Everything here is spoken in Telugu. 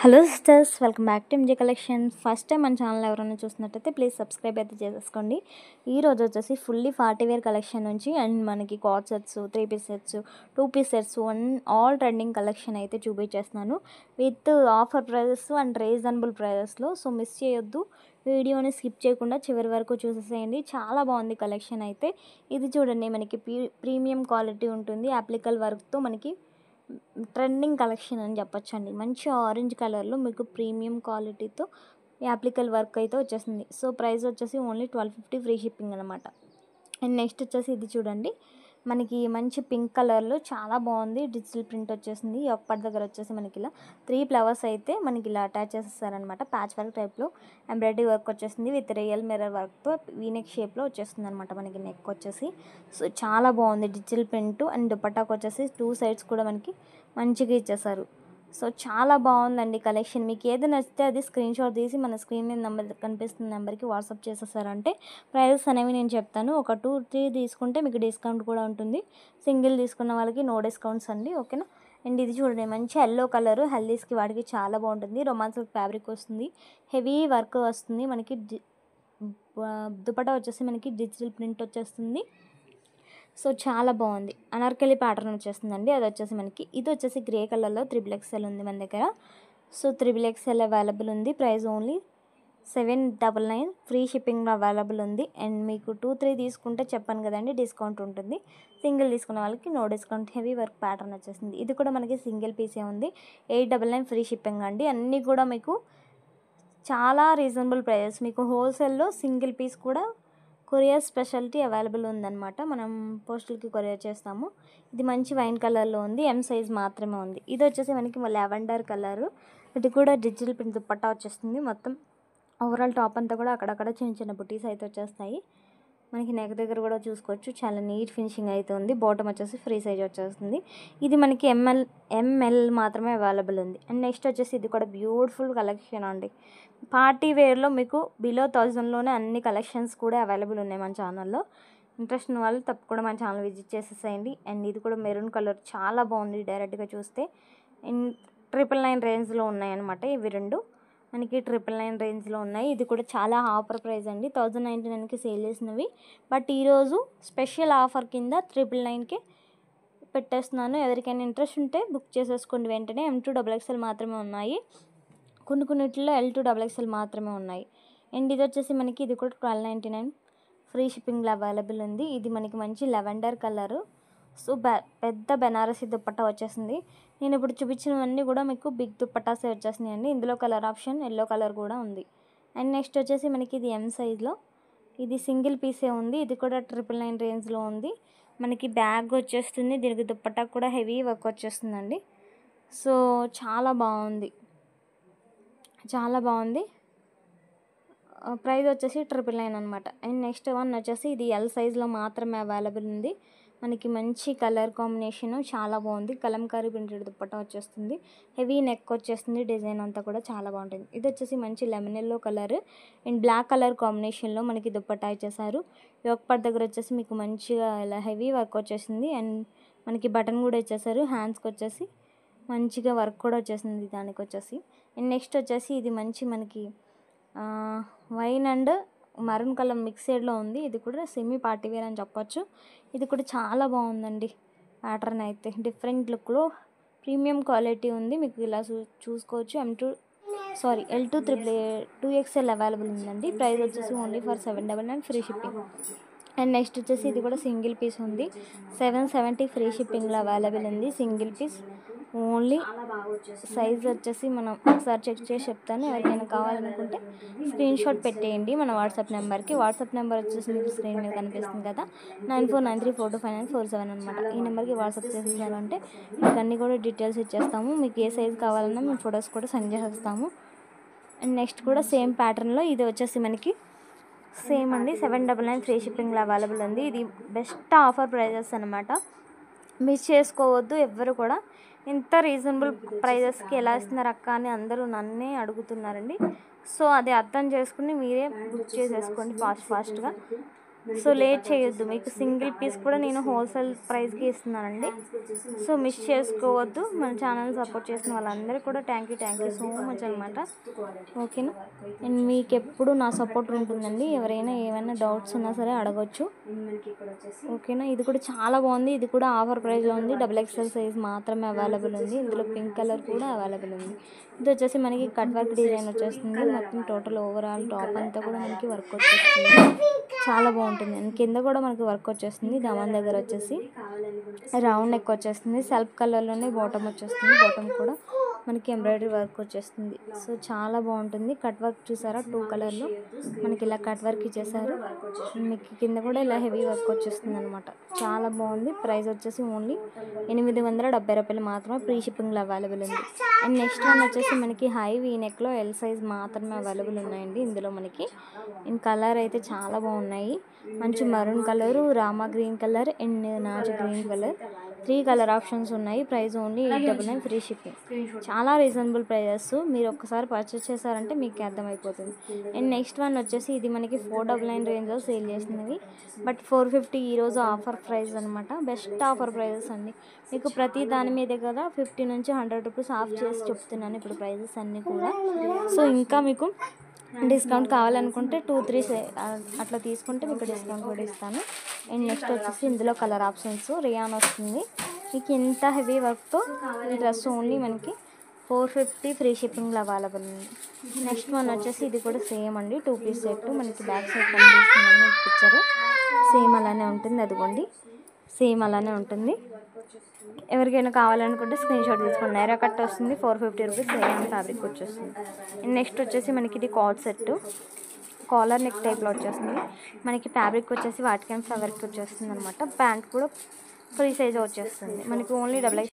Hello sisters, welcome back to MJ collection. First time మన ఛానల్ ఎవరైనా చూస్తున్నట్టయితే ప్లీజ్ సబ్స్క్రైబ్ అయితే చేసేసుకోండి. ఈరోజు వచ్చేసి ఫుల్లీ పార్టీ వేర్ కలెక్షన్ నుంచి అండ్ మనకి card sets, 3 piece sets, 2 piece sets all trending collection అయితే చూపించేస్తున్నాను with offer prices and reasonable ప్రైజెస్లో. సో మిస్ చేయొద్దు, వీడియోని స్కిప్ చేయకుండా చివరి వరకు చూసేసేయండి. చాలా బాగుంది కలెక్షన్ అయితే. ఇది చూడండి, మనకి ప్రీమియం క్వాలిటీ ఉంటుంది. అప్లికల్ వర్క్తో మనకి ట్రెండింగ్ కలెక్షన్ అని చెప్పొచ్చండి. మంచి ఆరెంజ్ కలర్లో మీకు ప్రీమియం క్వాలిటీతో ఈ అప్లికల్ వర్క్ అయితే వచ్చేసింది. సో ప్రైస్ వచ్చేసి ఓన్లీ 1250 ఫ్రీ షిప్పింగ్ అనమాట. అండ్ నెక్స్ట్ వచ్చేసి ఇది చూడండి, మనకి మంచి పింక్ కలర్లో చాలా బాగుంది. డిజిటల్ ప్రింట్ వచ్చేసింది. ఈ ఒక్కటి దగ్గర వచ్చేసి మనకి ఇలా 3 ఫ్లవర్స్ అయితే మనకి ఇలా అటాచ్ చేసేస్తారనమాట. ప్యాచ్ వర్క్ టైప్లో ఎంబ్రాయిడరీ వర్క్ వచ్చేసింది విత్ రియల్ మిర్రర్ వర్క్తో వీనెక్ షేప్లో వచ్చేస్తుంది అనమాట మనకి నెక్ వచ్చేసి. సో చాలా బాగుంది డిజిటల్ ప్రింట్. అండ్ దుపట్టాకు వచ్చేసి 2 సైడ్స్ కూడా మనకి మంచిగా ఇచ్చేసారు. సో చాలా బాగుందండి కలెక్షన్. మీకు ఏది నచ్చితే అది స్క్రీన్ షాట్ తీసి మన స్క్రీన్ మీద నెంబర్ కనిపిస్తున్న నెంబర్కి వాట్సాప్ చేసేసారంటే ప్రైజెస్ అనేవి నేను చెప్తాను. ఒక 2-3 తీసుకుంటే మీకు డిస్కౌంట్ కూడా ఉంటుంది. సింగిల్ తీసుకున్న వాళ్ళకి నో డిస్కౌంట్స్ అండి, ఓకేనా. అండ్ ఇది చూడండి, మంచి ఎల్లో కలర్ హెల్దీస్కి వాటికి చాలా బాగుంటుంది. రొమాన్స్ ఫ్యాబ్రిక్ వస్తుంది, హెవీ వర్క్ వస్తుంది మనకి. దుపట్టా వచ్చేసి మనకి డిజిటల్ ప్రింట్ వచ్చేస్తుంది. సో చాలా బాగుంది. అనార్కలి ప్యాటర్న్ వచ్చేస్తుందండి. అది వచ్చేసి మనకి ఇది వచ్చేసి గ్రే కలర్లో 3XL ఉంది మన దగ్గర. సో 3XL అవైలబుల్ ఉంది. Price only 799 free shipping available ఉంది. అండ్ మీకు 2-3 తీసుకుంటే చెప్పాను కదండి డిస్కౌంట్ ఉంటుంది. సింగిల్ తీసుకున్న వాళ్ళకి no discount. Heavy work pattern వచ్చేసింది. ఇది కూడా మనకి సింగిల్ పీసే ఉంది. 899 ఫ్రీ షిప్పింగ్ అండి. అన్నీ కూడా మీకు చాలా రీజనబుల్ ప్రైజెస్. మీకు హోల్సేల్లో సింగిల్ పీస్ కూడా కొరియర్ స్పెషాలిటీ అవైలబుల్ ఉందన్నమాట. మనం పోస్టల్కి కొరియర్ చేస్తాము. ఇది మంచి వైన్ కలర్లో ఉంది. ఎం సైజ్ మాత్రమే ఉంది. ఇది వచ్చేసి మనకి లెవెండర్ కలరు. ఇది కూడా డిజిటల్ ప్రింట్ దుపట్టా వచ్చేస్తుంది. మొత్తం ఓవరాల్ టాప్ అంతా కూడా అక్కడక్కడ చిన్న చిన్న బుటీస్ అయితే వచ్చేస్తాయి. మనకి నెక్ దగ్గర కూడా చూసుకోవచ్చు, చాలా నీట్ ఫినిషింగ్ అయితే ఉంది. బాటమ్ వచ్చేసి ఫ్రీ సైజ్ వచ్చేస్తుంది. ఇది మనకి ఎంఎల్ మాత్రమే అవైలబుల్ ఉంది. అండ్ నెక్స్ట్ వచ్చేసి ఇది కూడా బ్యూటిఫుల్ కలెక్షన్ అండి. పార్టీ వేర్లో మీకు బిలో 1000లోనే అన్ని కలెక్షన్స్ కూడా అవైలబుల్ ఉన్నాయి మన ఛానల్లో. ఇంట్రెస్ట్ ఉన్న వాళ్ళు తప్పకుండా మన ఛానల్ విజిట్ చేసేసేయండి. అండ్ ఇది కూడా మెరూన్ కలర్ చాలా బాగుంది డైరెక్ట్గా చూస్తే. అండ్ 999 రేంజ్లో ఉన్నాయన్నమాట. ఇవి రెండు మనకి 999 రేంజ్లో ఉన్నాయి. ఇది కూడా చాలా ఆఫర్ ప్రైస్ అండి. 1099కి సేల్ చేసినవి, బట్ ఈరోజు స్పెషల్ ఆఫర్ కింద 999కి పెట్టేస్తున్నాను. ఎవరికైనా ఇంట్రెస్ట్ ఉంటే బుక్ చేసేసుకోండి వెంటనే. M2XXL మాత్రమే ఉన్నాయి. కొన్నిటిలో L2XXL మాత్రమే ఉన్నాయి. అండ్ ఇది వచ్చేసి మనకి ఇది కూడా 1299 ఫ్రీ షిప్పింగ్లో అవైలబుల్ ఉంది. ఇది మనకి మంచి లెవెండర్ కలరు. సో పెద్ద బెనారసీ దుపట్టా వచ్చేసింది. నేను ఇప్పుడు చూపించినవన్నీ కూడా మీకు బిగ్ దుపట్టాసే వచ్చేసినాయి అండి. ఇందులో కలర్ ఆప్షన్ ఎల్లో కలర్ కూడా ఉంది. అండ్ నెక్స్ట్ వచ్చేసి మనకి ఇది ఎం సైజ్లో, ఇది సింగిల్ పీసే ఉంది. ఇది కూడా 999 రేంజ్లో ఉంది. మనకి బ్యాగ్ వచ్చేస్తుంది. దీనికి దుపట్టా కూడా హెవీ వర్క్ వచ్చేస్తుందండి. సో చాలా బాగుంది, చాలా బాగుంది. ప్రైస్ వచ్చేసి 999 అనమాట. అండ్ నెక్స్ట్ వన్ వచ్చేసి ఇది ఎల్ సైజ్లో మాత్రమే అవైలబుల్ ఉంది. మనకి మంచి కలర్ కాంబినేషన్ చాలా బాగుంది. కలంకారీ ప్రింటెడ్ దుపట్టా వచ్చేస్తుంది. హెవీ నెక్ వచ్చేస్తుంది. డిజైన్ అంతా కూడా చాలా బాగుంటుంది. ఇది వచ్చేసి మంచి lemon yellow colour and black colour కాంబినేషన్లో మనకి దుపట్టా ఇచ్చేసారు. యోగపాట్ దగ్గర వచ్చేసి మీకు మంచిగా ఇలా హెవీ వర్క్ వచ్చేసింది. అండ్ మనకి బటన్ కూడా ఇచ్చేసారు. హ్యాండ్స్కి వచ్చేసి మంచిగా వర్క్ కూడా వచ్చేసింది దానికి వచ్చేసి. అండ్ నెక్స్ట్ వచ్చేసి ఇది మంచి మనకి వైన్ అండ్ మరూన్ కలర్ మిక్సెడ్లో ఉంది. ఇది కూడా సెమీ పార్టీ వేర్ అని చెప్పొచ్చు. ఇది కూడా చాలా బాగుందండి. ప్యాటర్న్ అయితే డిఫరెంట్ లుక్లో ప్రీమియం క్వాలిటీ ఉంది. మీకు ఇలా చూసుకోవచ్చు. L2XL అవైలబుల్ ఉందండి. ప్రైస్ వచ్చేసి only for 799 free shipping. And next వచ్చేసి ఇది కూడా సింగిల్ పీస్ ఉంది. 770 ఫ్రీ షిప్పింగ్లో అవైలబుల్ ఉంది. Single piece only. సైజ్ వచ్చేసి మనం ఒకసారి చెక్ చేసి చెప్తాను. ఎవరికైనా కావాలనుకుంటే స్క్రీన్ షాట్ పెట్టేయండి మన వాట్సాప్ నెంబర్కి. వాట్సాప్ నెంబర్ వచ్చేసి మీకు స్క్రీన్ మీద కనిపిస్తుంది కదా, 9493425947 అనమాట. ఈ నెంబర్కి వాట్సాప్ చేసేసారంటే మీకు అన్నీ కూడా డీటెయిల్స్ ఇచ్చేస్తాము. మీకు ఏ సైజ్ కావాలన్నా మేము ఫొటోస్ కూడా సెండ్ చేసేస్తాము. అండ్ నెక్స్ట్ కూడా సేమ్ ప్యాటర్న్లో ఇది వచ్చేసి మనకి సేమ్ అండి. 799 ఫ్రీ షిప్పింగ్లో అవైలబుల్ ఉంది. ఇది బెస్ట్ ఆఫర్ ప్రైజెస్ అనమాట. మిస్ చేసుకోవద్దు ఎవ్వరు కూడా. ఇంత రీజనబుల్ ప్రైజెస్కి ఎలా ఇస్తున్నారు అక్క అని అందరూ నన్నే అడుగుతున్నారండి. సో అది అర్థం చేసుకుని మీరే బుక్ చేసేసుకోండి ఫాస్ట్గా. సో లేట్ చేయొద్దు, మీకు సింగిల్ పీస్ కూడా నేను హోల్సేల్ ప్రైస్కి ఇస్తున్నానండి. సో మిస్ చేసుకోవద్దు. మన ఛానల్ సపోర్ట్ చేసిన వాళ్ళందరికీ కూడా థ్యాంక్ యూ సో మచ్ అనమాట. ఓకేనా, అండ్ మీకు ఎప్పుడు నా సపోర్ట్ ఉంటుందండి. ఎవరైనా ఏమైనా డౌట్స్ ఉన్నా సరే అడగొచ్చు. ఓకేనా, ఇది కూడా చాలా బాగుంది. ఇది కూడా ఆఫర్ ప్రైస్లో ఉంది. XXL సైజ్ మాత్రమే అవైలబుల్ ఉంది. ఇందులో పింక్ కలర్ కూడా అవైలబుల్ ఉంది. ఇది వచ్చేసి మనకి కట్ వర్క్ డిజైన్ వచ్చేస్తుంది. మొత్తం టోటల్ ఓవరాల్ టాప్ అంతా కూడా మనకి వర్క్ వచ్చేస్తుంది. చాలా బాగుంటుంది. అండ్ కింద కూడా మనకి వర్క్ వచ్చేస్తుంది. దమన్ దగ్గర వచ్చేసి రౌండ్ నెక్ వచ్చేస్తుంది. సెల్ఫ్ కలర్లోనే బాటమ్ వచ్చేస్తుంది. బాటమ్ కూడా మనకి ఎంబ్రాయిడరీ వర్క్ వచ్చేస్తుంది. సో చాలా బాగుంటుంది. కట్ వర్క్ చూసారా, 2 కలర్లో మనకి ఇలా కట్ వర్క్ ఇచ్చేసారు. మీకు కింద కూడా ఇలా హెవీ వర్క్ వచ్చేస్తుంది అనమాట. చాలా బాగుంది. ప్రైస్ వచ్చేసి ఓన్లీ 870 రూపాయలు మాత్రమే. ఫ్రీ షిప్పింగ్లో అవైలబుల్ ఉంది. అండ్ నెక్స్ట్ వన్ వచ్చేసి మనకి హై వీ నెక్లో ఎల్ సైజ్ మాత్రమే అవైలబుల్ ఉన్నాయండి. ఇందులో మనకి ఇన్ కలర్ అయితే చాలా బాగున్నాయి. మంచి maroon colour, Rama green colour and నాచు గ్రీన్ కలర్, 3 కలర్ ఆప్షన్స్ ఉన్నాయి. Price only 899, free shipping. చాలా రీజనబుల్ ప్రైజెస్. మీరు ఒక్కసారి పర్చేస్ చేశారంటే మీకు అర్థమైపోతుంది. అండ్ నెక్స్ట్ వన్ వచ్చేసి ఇది మనకి 499 రేంజ్లో సేల్ చేసినవి, బట్ 450 ఈరోజు ఆఫర్ ప్రైస్ అనమాట. బెస్ట్ ఆఫర్ ప్రైజెస్ అండి. మీకు ప్రతి దాని మీద కదా 50 నుంచి 100 రూపీస్ ఆఫ్ చేసి చెప్తున్నాను ఇప్పుడు ప్రైజెస్ అన్నీ కూడా. సో ఇంకా మీకు డిస్కౌంట్ కావాలనుకుంటే 2-3 అట్లా తీసుకుంటే మీకు డిస్కౌంట్ కూడా ఇస్తాను. అండ్ నెక్స్ట్ వచ్చేసి ఇందులో కలర్ ఆప్షన్స్ రియాన్ వస్తుంది. మీకు ఇంత హెవీ వర్క్తో ఈ డ్రెస్ ఓన్లీ మనకి 450 ఫ్రీ షిప్పింగ్లో అవైలబుల్ ఉంది. నెక్స్ట్ వన్ వచ్చేసి ఇది కూడా సేమ్ అండి, 2 పీస్ సెట్. మనకి బ్యాక్ సైడ్ కనిపిస్తుంది మీకు పిక్చర్. సేమ్ అలానే ఉంటుంది, అదిగోండి సేమ్ అలానే ఉంటుంది. ఎవరికైనా కావాలనుకుంటే స్క్రీన్ షాట్ తీసుకోండి. నైరా కట్ వస్తుంది, 450 రూపీస్. రేయాన్ ఫ్యాబ్రిక్ వచ్చేస్తుంది. అండ్ నెక్స్ట్ వచ్చేసి మనకి ఇది కార్డ్ సెట్, కాలర్ నెక్ టైప్లో వచ్చేస్తుంది. మనకి ఫ్యాబ్రిక్ వచ్చేసి వాటికన్ ఫ్లవర్కి వచ్చేస్తుంది అనమాట. ప్యాంట్ కూడా ఫ్రీ సైజ్ వచ్చేస్తుంది. మనకి ఓన్లీ